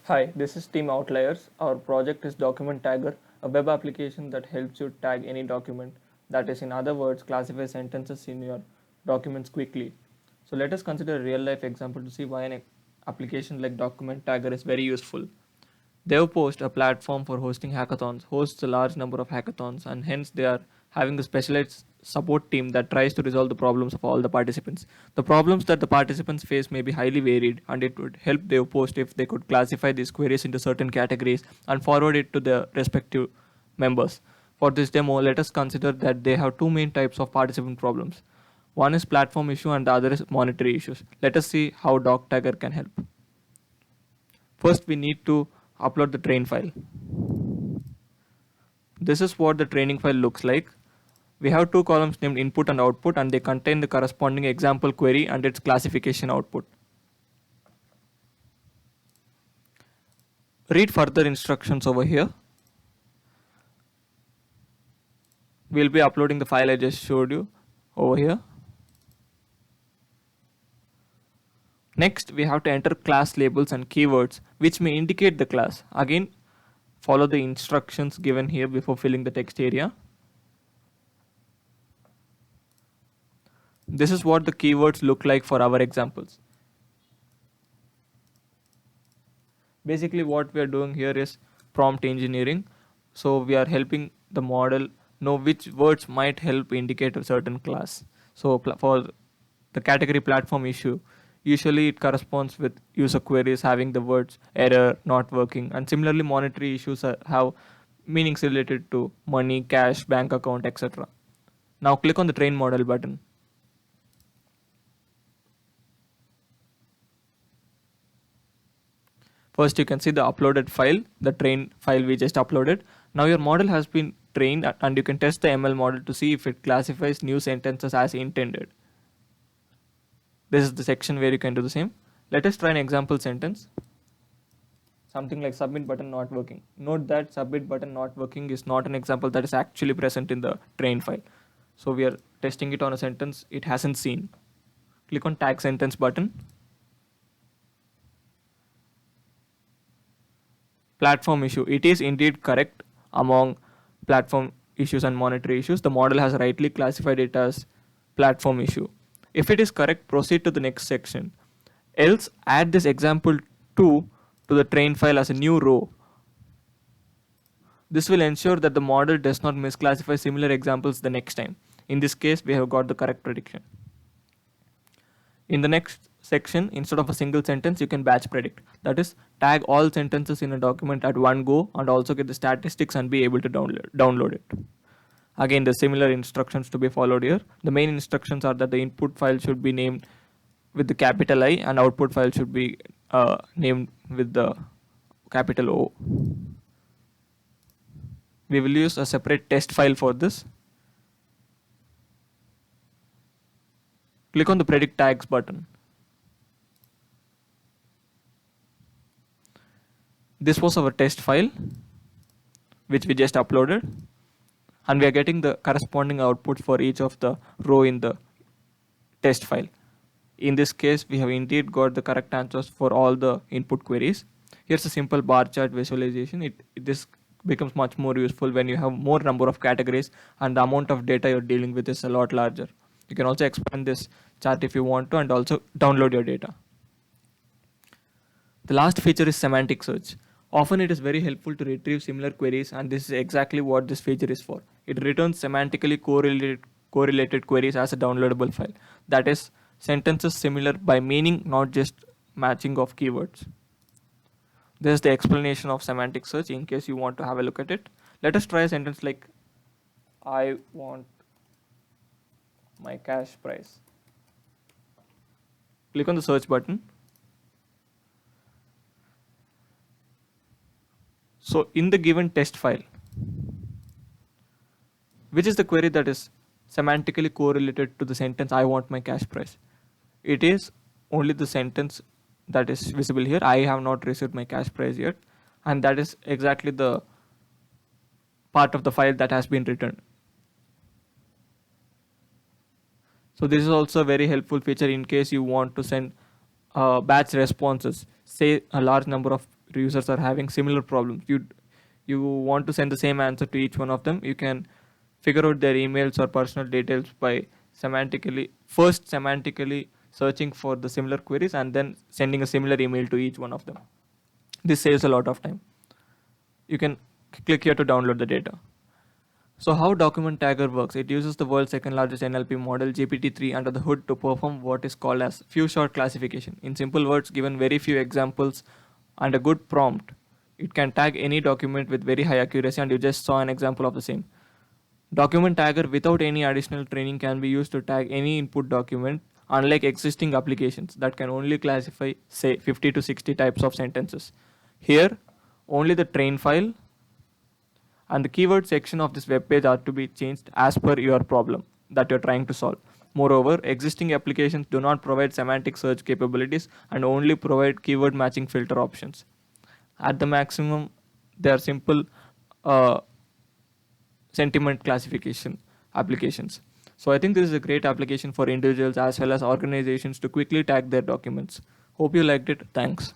Hi, this is Team Outliers. Our project is Document Tagger, a web application that helps you tag any document. That is, in other words, classify sentences in your documents quickly. So let us consider a real life example to see why an application like Document Tagger is very useful. DevPost, a platform for hosting hackathons, hosts a large number of hackathons, and hence they are having a specialized support team that tries to resolve the problems of all the participants. The problems that the participants face may be highly varied, and it would help DevPost if they could classify these queries into certain categories and forward it to the respective members. For this demo, let us consider that they have two main types of participant problems. One is platform issue and the other is monetary issues. Let us see how DocTagger can help. First, we need to upload the train file. This is what the training file looks like. We have two columns named input and output, and they contain the corresponding example query and its classification output. Read further instructions over here. We'll be uploading the file I just showed you over here. Next, we have to enter class labels and keywords which may indicate the class. Again, follow the instructions given here before filling the text area. This is what the keywords look like for our examples. Basically, what we are doing here is prompt engineering. So we are helping the model know which words might help indicate a certain class. So for the category platform issue, usually it corresponds with user queries having the words error, not working, and similarly monetary issues have meanings related to money, cash, bank account, etc. Now click on the train model button. First, you can see the uploaded file, the train file we just uploaded. Now your model has been trained and you can test the ML model to see if it classifies new sentences as intended. This is the section where you can do the same. Let us try an example sentence. Something like submit button not working. Note that submit button not working is not an example that is actually present in the train file. So we are testing it on a sentence it hasn't seen. Click on tag sentence button. Platform issue. It is indeed correct among platform issues and monetary issues. The model has rightly classified it as platform issue. If it is correct, proceed to the next section. Else, add this example 2 to the train file as a new row. This will ensure that the model does not misclassify similar examples the next time. In this case, we have got the correct prediction. In the next section, instead of a single sentence, you can batch predict. That is, tag all sentences in a document at one go and also get the statistics and be able to download it. Again, the similar instructions to be followed here. The main instructions are that the input file should be named with the capital I and output file should be named with the capital O. We will use a separate test file for this. Click on the predict tags button. This was our test file which we just uploaded, and we are getting the corresponding outputs for each of the row in the test file. In this case, we have indeed got the correct answers for all the input queries. Here's a simple bar chart visualization. This becomes much more useful when you have more number of categories and the amount of data you're dealing with is a lot larger. You can also expand this chart if you want to and also download your data. The last feature is semantic search. Often it is very helpful to retrieve similar queries, and this is exactly what this feature is for. It returns semantically correlated queries as a downloadable file. That is, sentences similar by meaning, not just matching of keywords. This is the explanation of semantic search in case you want to have a look at it. Let us try a sentence like, I want my cash price. Click on the search button. So in the given test file, which is the query that is semantically correlated to the sentence I want my cash price? It is only the sentence that is visible here. I have not received my cash price yet, and that is exactly the part of the file that has been returned. So this is also a very helpful feature in case you want to send batch responses. Say a large number of users are having similar problems. You want to send the same answer to each one of them, you can figure out their emails or personal details by semantically searching for the similar queries and then sending a similar email to each one of them. This saves a lot of time. You can click here to download the data. So how Document Tagger works? It uses the world's second largest NLP model, GPT-3, under the hood to perform what is called as few-shot classification. In simple words, given very few examples and a good prompt, it can tag any document with very high accuracy, and you just saw an example of the same. Document Tagger without any additional training can be used to tag any input document, unlike existing applications that can only classify, say, 50 to 60 types of sentences. Here, only the train file and the keyword section of this web page are to be changed as per your problem that you're trying to solve. Moreover, existing applications do not provide semantic search capabilities and only provide keyword matching filter options. At the maximum, they are simple uh, sentiment classification applications. So I think this is a great application for individuals as well as organizations to quickly tag their documents. Hope you liked it. Thanks.